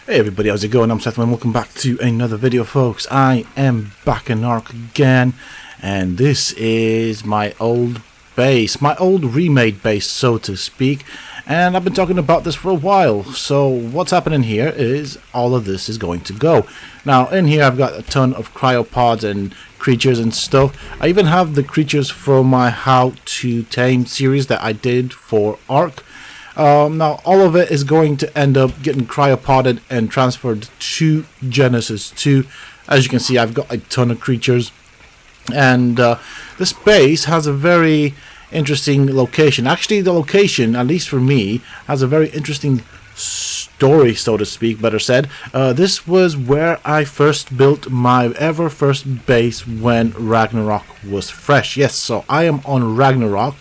Hey everybody, how's it going? I'm Sethum and welcome back to another video, folks. I am back in Ragnarok again, and this is my old base, my old remade base, so to speak. And I've been talking about this for a while, so what's happening here is all of this is going to go. Now, in here I've got a ton of cryopods and creatures and stuff. I even have the creatures from my How to Tame series that I did for Ark. Now all of it is going to end up getting cryopoded and transferred to Genesis 2. As you can see, I've got a ton of creatures, and this base has a very interesting location. Actually, the location, at least for me, has a very interesting story, so to speak, better said. This was where I first built my first base when Ragnarok was fresh. Yes, so I am on Ragnarok,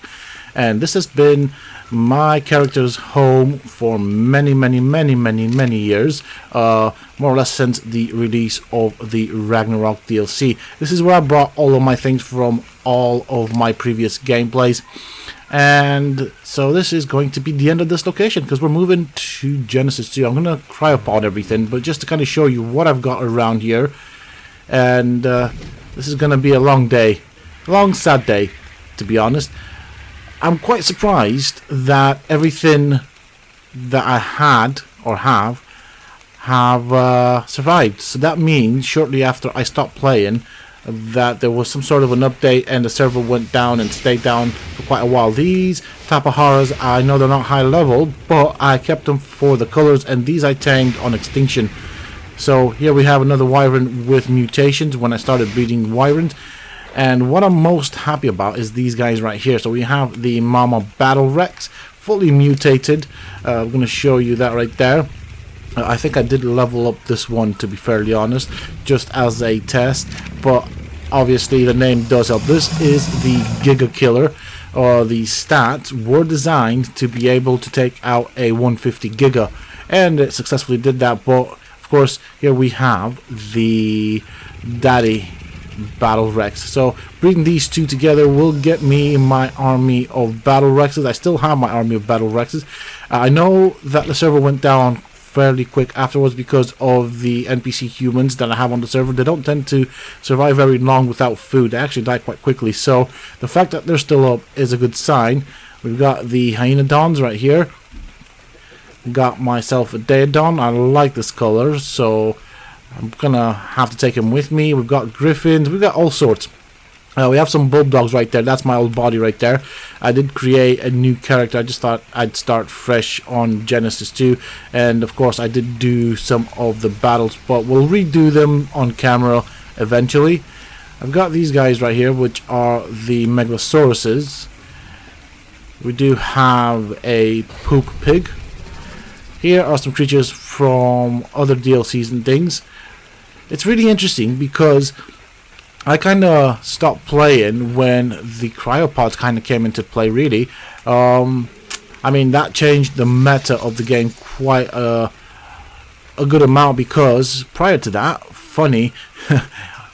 and this has been my character's home for many years, more or less since the release of the Ragnarok DLC. This is where I brought all of my things from all of my previous gameplays, and so this is going to be the end of this location because we're moving to Genesis 2. I'm going to cryopod everything, but just to kind of show you what I've got around here, and this is going to be a long day, long sad day, to be honest. I'm quite surprised that everything that I had or have survived. So that means shortly after I stopped playing that there was some sort of an update and the server went down and stayed down for quite a while. These Tapaharas, I know they're not high level, but I kept them for the colors, and these I tamed on extinction. So here we have another wyvern with mutations when I started breeding wyverns. And what I'm most happy about is these guys right here. So we have the Mama Battle Rex, fully mutated. I'm going to show you that right there. I think I did level up this one, to be fairly honest, just as a test. But obviously the name does help. This is the Giga Killer. The stats were designed to be able to take out a 150 Giga. And it successfully did that. But of course, here we have the Daddy Battle Rex. So breeding these two together will get me my army of Battle Rexes. I still have my army of Battle Rexes. I know that the server went down fairly quick afterwards because of the NPC humans that I have on the server. They don't tend to survive very long without food. They actually die quite quickly. So the fact that they're still up is a good sign. We've got the Hyenodons right here. Got myself a Daedon. I like this color, so I'm gonna have to take him with me. We've got griffins, we've got all sorts. We have some bulldogs right there. That's my old body right there. I did create a new character. I just thought I'd start fresh on Genesis 2, and of course I did do some of the battles, but we'll redo them on camera eventually. I've got these guys right here, which are the Megalosauruses. We do have a poop pig. Here are some creatures from other DLCs and things. It's really interesting because I kind of stopped playing when the cryopods kind of came into play, really. I mean, that changed the meta of the game quite a good amount, because prior to that, funny,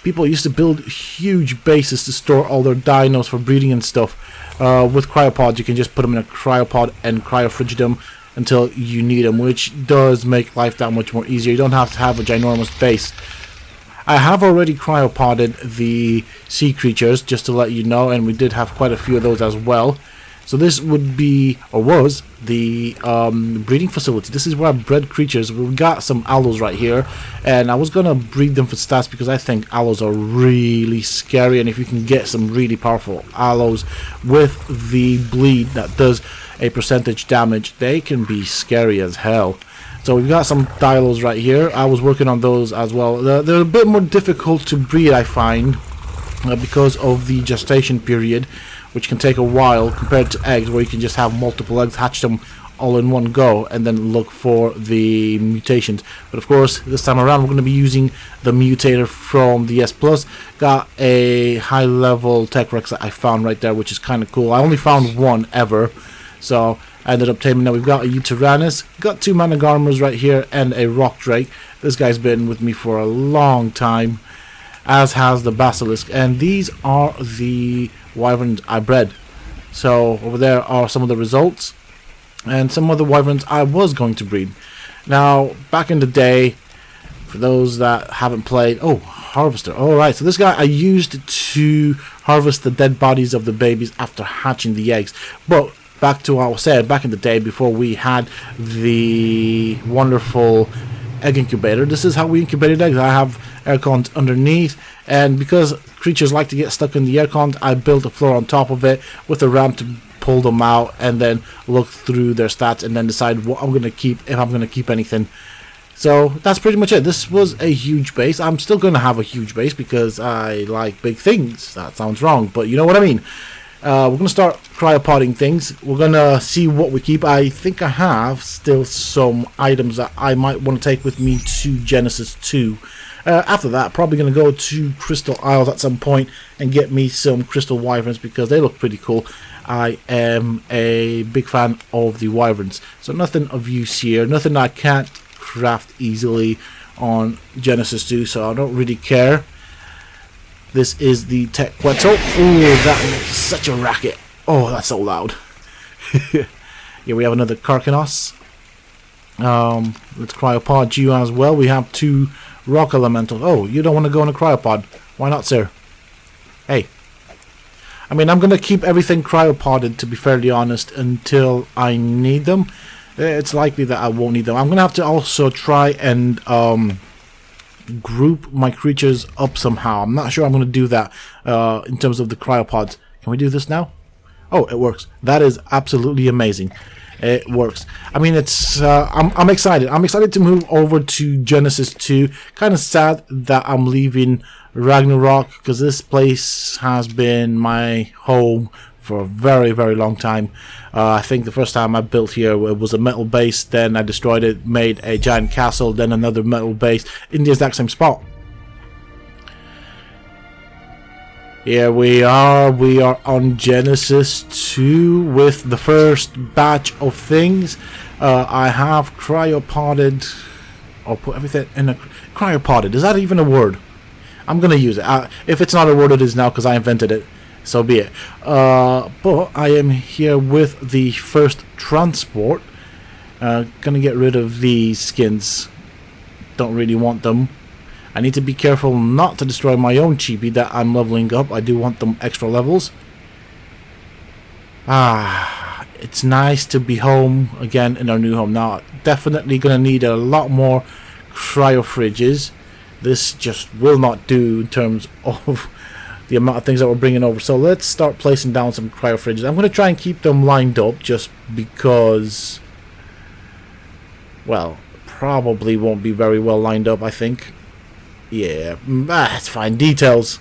people used to build huge bases to store all their dinos for breeding and stuff. With cryopods, you can just put them in a cryopod and cryo fridge them until you need them, which does make life that much more easier. You don't have to have a ginormous base. I have already cryopoded the sea creatures, just to let you know, and we did have quite a few of those as well. So this would be, or was, the breeding facility. This is where I bred creatures. We've got some aloes right here, and I was going to breed them for stats because I think aloes are really scary, and if you can get some really powerful aloes with the bleed that does a percentage damage, they can be scary as hell. So we've got some dilos right here. I was working on those as well. They're a bit more difficult to breed, I find, because of the gestation period, which can take a while compared to eggs, where you can just have multiple eggs, hatch them all in one go, and then look for the mutations. But of course, this time around, we're going to be using the mutator from the S+. Got a high-level Tech Rex that I found right there, which is kind of cool. I only found one ever, so I ended up taming. Now we've got a Uteranus, got two Managarmers right here, and a Rock Drake. This guy's been with me for a long time, as has the Basilisk, and these are the wyverns I bred. So over there are some of the results, and some of the wyverns I was going to breed. Now, back in the day, for those that haven't played, oh, harvester. All right, so this guy I used to harvest the dead bodies of the babies after hatching the eggs. But back to what I was saying, back in the day before we had the wonderful egg incubator, this is how we incubated eggs. I have air cons underneath, and because creatures like to get stuck in the air cons, I built a floor on top of it with a ramp to pull them out and then look through their stats and then decide what I'm going to keep, if I'm going to keep anything. So that's pretty much it. This was a huge base. I'm still going to have a huge base because I like big things. That sounds wrong, but you know what I mean. We're going to start cryopotting things. We're going to see what we keep. I think I have still some items that I might want to take with me to Genesis 2. After that, probably going to go to Crystal Isles at some point and get me some crystal wyverns because they look pretty cool. I am a big fan of the wyverns. So nothing of use here. Nothing I can't craft easily on Genesis 2, so I don't really care. This is the Tech Quetzal. Oh, that makes such a racket. Oh, that's so loud. Here we have another Karkanos. Let's cryopod you as well. We have 2 rock elementals. Oh, you don't want to go in a cryopod. Why not, sir? Hey. I mean, I'm going to keep everything cryopoded, to be fairly honest, until I need them. It's likely that I won't need them. I'm going to have to also try and group my creatures up somehow. I'm not sure I'm going to do that in terms of the cryopods. Can we do this now? Oh, it works. That is absolutely amazing. It works. I mean, it's I'm excited. I'm excited to move over to Genesis 2. Kind of sad that I'm leaving Ragnarok because this place has been my home for a very, very long time. I think the first time I built here it was a metal base, then I destroyed it, made a giant castle, then another metal base in the exact same spot. Here we are on Genesis 2 with the first batch of things. I have cryopotted, or put everything in a cryopotted. Is that even a word? I'm gonna use it. If it's not a word, it is now because I invented it. So be it. But I am here with the first transport. Gonna get rid of these skins. Don't really want them. I need to be careful not to destroy my own chibi that I'm leveling up. I do want them extra levels. It's nice to be home again in our new home. Now, definitely gonna need a lot more cryo fridges. This just will not do in terms of the amount of things that we're bringing over. So let's start placing down some cryo fridges. I'm going to try and keep them lined up just because, well, probably won't be very well lined up, I think. Yeah, that's fine. Details.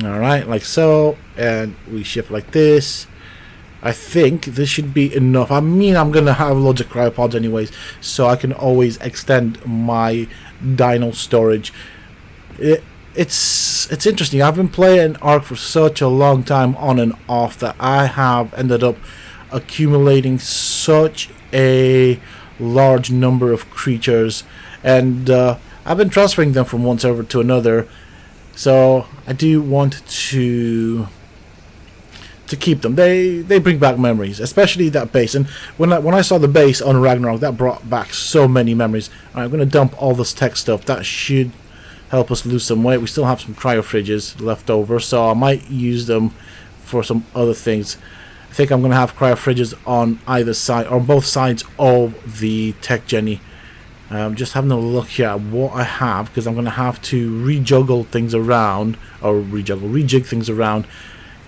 Alright, like so. And we shift like this. I think this should be enough. I mean, I'm going to have loads of cryopods anyways, so I can always extend my dino storage. It's interesting. I've been playing Ark for such a long time on and off that I have ended up accumulating such a large number of creatures, and I've been transferring them from one server to another, so I do want to keep them. They bring back memories, especially that base. And when I saw the base on Ragnarok, that brought back so many memories. All right, I'm going to dump all this tech stuff. That should help us lose some weight. We still have some cryo fridges left over, so I might use them for some other things. I think I'm going to have cryo fridges on either side, or both sides of the tech Jenny. Just having a look here at what I have, because I'm going to have to rejuggle things around, or rejig things around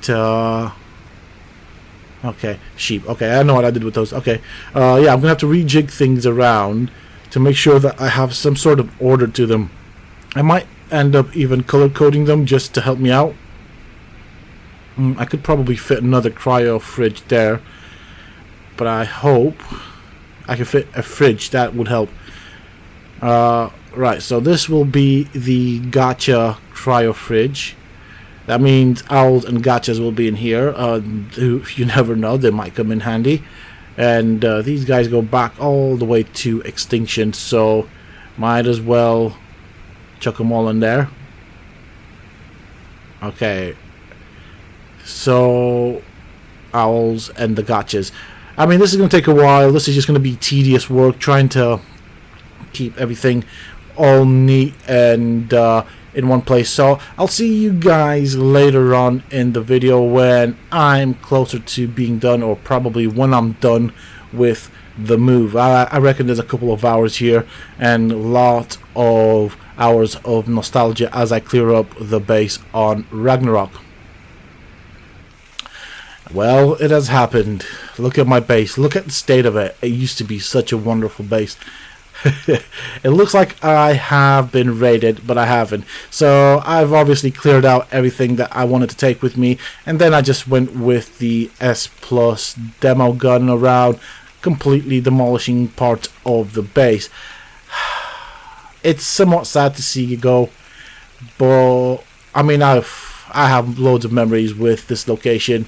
to... Okay, sheep. Okay, I know what I did with those. Okay, yeah, I'm going to have to rejig things around to make sure that I have some sort of order to them. I might end up even color coding them just to help me out. I could probably fit another cryo fridge there, but I hope I can fit a fridge. That would help. Right, so this will be the gacha cryo fridge. That means owls and gachas will be in here. You never know, they might come in handy. And these guys go back all the way to extinction, so might as well chuck them all in there. Okay, so owls and the gachas. I mean, this is going to take a while. This is just going to be tedious work trying to keep everything all neat and in one place. So I'll see you guys later on in the video when I'm closer to being done, or probably when I'm done with the move. I reckon there's a couple of hours here and a lot of hours of nostalgia as I clear up the base on Ragnarok. Well, it has happened. Look at my base. Look at the state of it. It used to be such a wonderful base. It looks like I have been raided, but I haven't. So I've obviously cleared out everything that I wanted to take with me, and then I just went with the S Plus demo gun around, completely demolishing parts of the base. It's somewhat sad to see you go, but I mean, I have loads of memories with this location.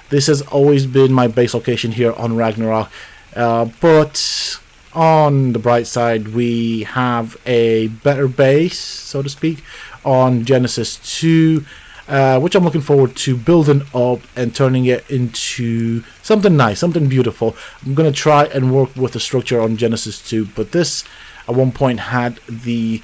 This has always been my base location here on Ragnarok, but on the bright side, we have a better base, so to speak, on Genesis 2, which I'm looking forward to building up and turning it into something nice, something beautiful. I'm going to try and work with the structure on Genesis 2, but this at one point had the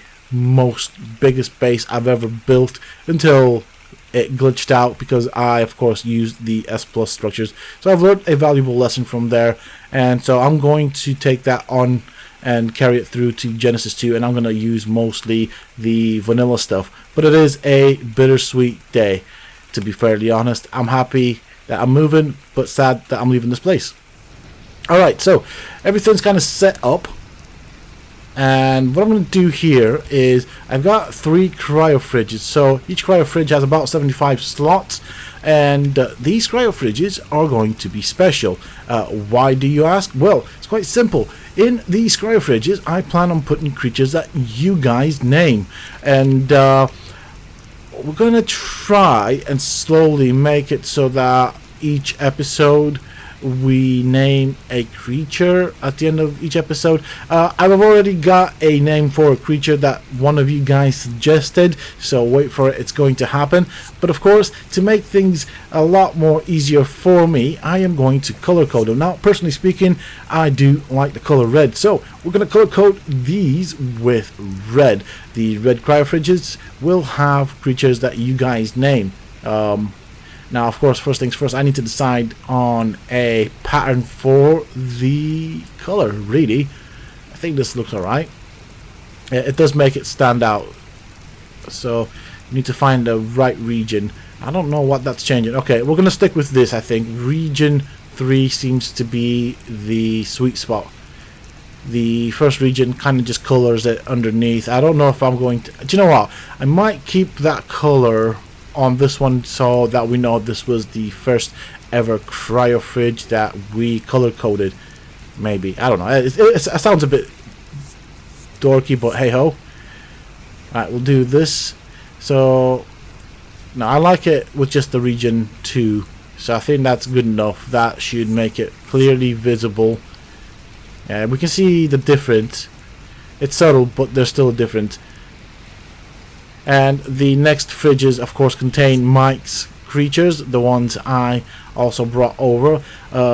biggest base I've ever built until it glitched out because I, of course, used the S Plus structures. So I've learned a valuable lesson from there, and so I'm going to take that on and carry it through to Genesis 2, and I'm going to use mostly the vanilla stuff. But it is a bittersweet day, to be fairly honest. I'm happy that I'm moving, but sad that I'm leaving this place. Alright, so everything's kind of set up. And what I'm going to do here is I've got 3 cryo fridges. So each cryo fridge has about 75 slots, and these cryo fridges are going to be special. Why do you ask? Well, it's quite simple. In these cryo fridges, I plan on putting creatures that you guys name, and we're going to try and slowly make it so that each episode we name a creature at the end of each episode. I've already got a name for a creature that one of you guys suggested, so wait for it, it's going to happen. But of course, to make things a lot more easier for me, I am going to color code them. Now, personally speaking, I do like the color red, so we're going to color code these with red. The red cryo fridges will have creatures that you guys name. Now, of course, first things first, I need to decide on a pattern for the color, really. I think this looks alright. It does make it stand out. So, you need to find the right region. I don't know what that's changing. Okay, we're going to stick with this, I think. Region 3 seems to be the sweet spot. The first region kind of just colors it underneath. I don't know if I'm going to... Do you know what? I might keep that color on this one so that we know this was the first ever cryo fridge that we color coded. Maybe, I don't know, it sounds a bit dorky, but hey ho. Alright, we'll do this. So now I like it with just the region 2, so I think that's good enough. That should make it clearly visible, and we can see the difference. It's subtle, but there's still a difference. And the next fridges, of course, contain Mike's creatures, the ones I also brought over.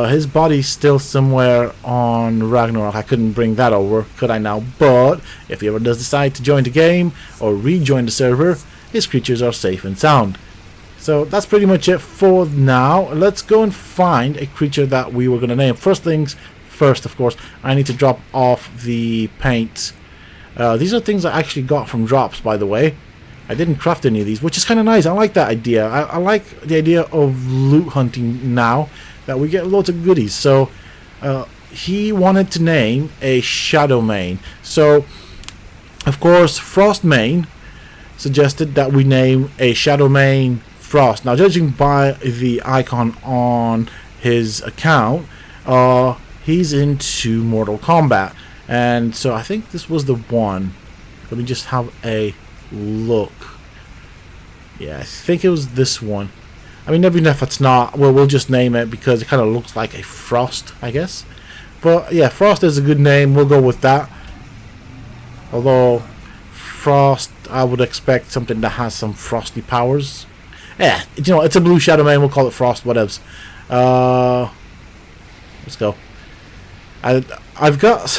His body's still somewhere on Ragnarok. I couldn't bring that over, could I now? But if he ever does decide to join the game or rejoin the server, his creatures are safe and sound. So that's pretty much it for now. Let's go and find a creature that we were going to name. First things first, of course, I need to drop off the paint. These are things I actually got from drops, by the way. I didn't craft any of these, which is kind of nice. I like that idea. I like the idea of loot hunting now that we get loads of goodies. So he wanted to name a Shadow Mane. So, of course, Frost Mane suggested that we name a Shadow Mane Frost. Now, judging by the icon on his account, he's into Mortal Kombat. And so I think this was the one. Let me just have a look. Yeah, I think it was this one. I mean, even if it's not, well, we'll just name it because it kind of looks like a Frost, I guess. But yeah, Frost is a good name. We'll go with that. Although Frost, I would expect something that has some frosty powers. Yeah, you know, it's a blue Shadow Mane. We'll call it Frost. Whatevs. Let's go. I've got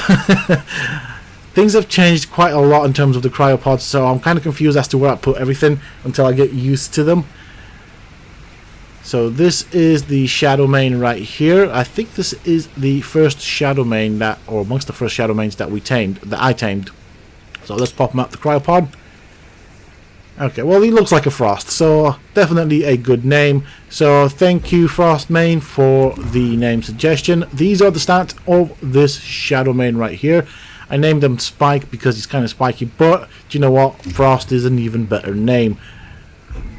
things have changed quite a lot in terms of the cryopods, so I'm kind of confused as to where I put everything until I get used to them. So this is the shadow main right here. I think this is the first shadow main that, or amongst the first shadow mains that I tamed. So let's pop him out the cryopod. Okay, well, he looks like a Frost, so definitely a good name. So thank you, Frost Main, for the name suggestion. These are the stats of this shadow main right here. I named him Spike because he's kind of spiky, but do you know what? Frost is an even better name.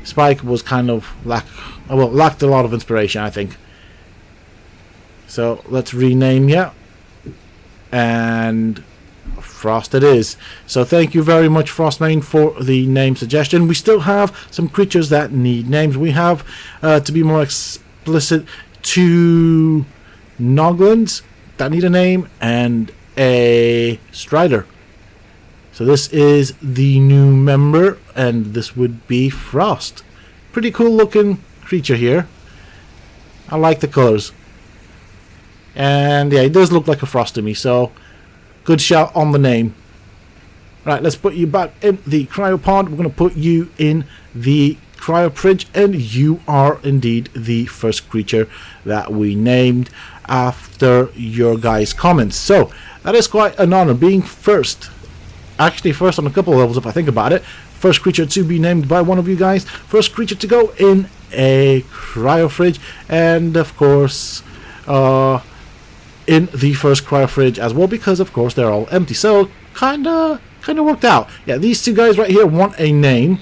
Spike was kind of lacked a lot of inspiration, I think. So let's rename you, and Frost it is. So thank you very much, Frostmain, for the name suggestion. We still have some creatures that need names. We have, to be more explicit, 2 Noglins that need a name and a Strider. So this is the new member, and this would be Frost. Pretty cool looking creature here. I like the colors. And yeah, it does look like a Frost to me, so good shout on the name. Right, let's put you back in the cryopod. We're going to put you in the Cryo Fridge, and you are indeed the first creature that we named after your guys' comments. So that is quite an honor, being first. Actually, first on a couple of levels if I think about it. First creature to be named by one of you guys. First creature to go in a Cryo Fridge, and of course, in the first Cryo Fridge as well, because of course they're all empty. So kinda worked out. Yeah, these 2 guys right here want a name.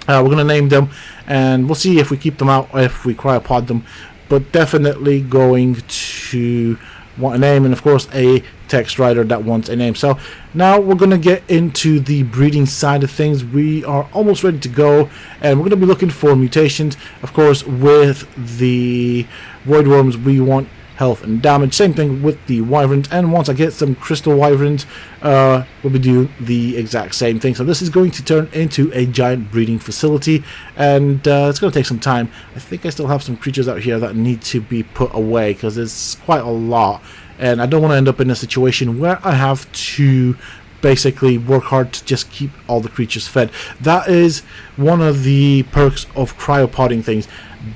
We're gonna name them, and we'll see if we keep them out or if we cryopod them, but definitely going to want a name, and of course a text writer that wants a name. So now we're gonna get into the breeding side of things. We are almost ready to go, and we're gonna be looking for mutations. Of course, with the void worms we want health and damage. Same thing with the wyverns, and once I get some crystal wyverns, we'll be doing the exact same thing. So this is going to turn into a giant breeding facility, and it's going to take some time. I think I still have some creatures out here that need to be put away because it's quite a lot, and I don't want to end up in a situation where I have to basically work hard to just keep all the creatures fed. That is one of the perks of cryopodding things.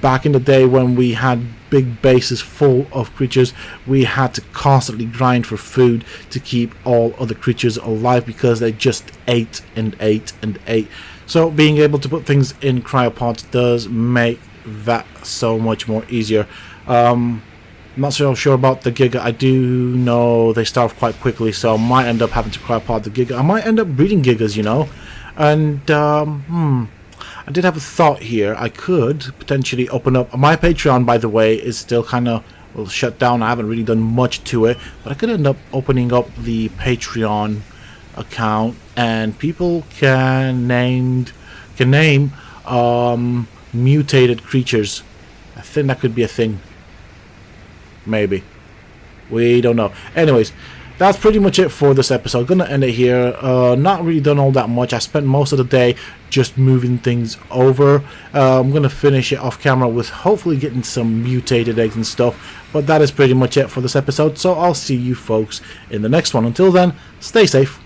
Back in the day when we had big bases full of creatures, we had to constantly grind for food to keep all other creatures alive because they just ate and ate and ate. So being able to put things in cryopods does make that so much more easier. I'm not so sure about the Giga. I do know they starve quite quickly, so I might end up having to cryopod the Giga. I might end up breeding Gigas, you know. And I did have a thought here. I could potentially open up my Patreon, by the way, is still kind of shut down. I haven't really done much to it, but I could end up opening up the Patreon account, and people can name mutated creatures. I think that could be a thing. Maybe. We don't know. Anyways, that's pretty much it for this episode. Gonna end it here. Not really done all that much. I spent most of the day just moving things over. I'm gonna finish it off camera with hopefully getting some mutated eggs and stuff. But that is pretty much it for this episode. So I'll see you folks in the next one. Until then, stay safe.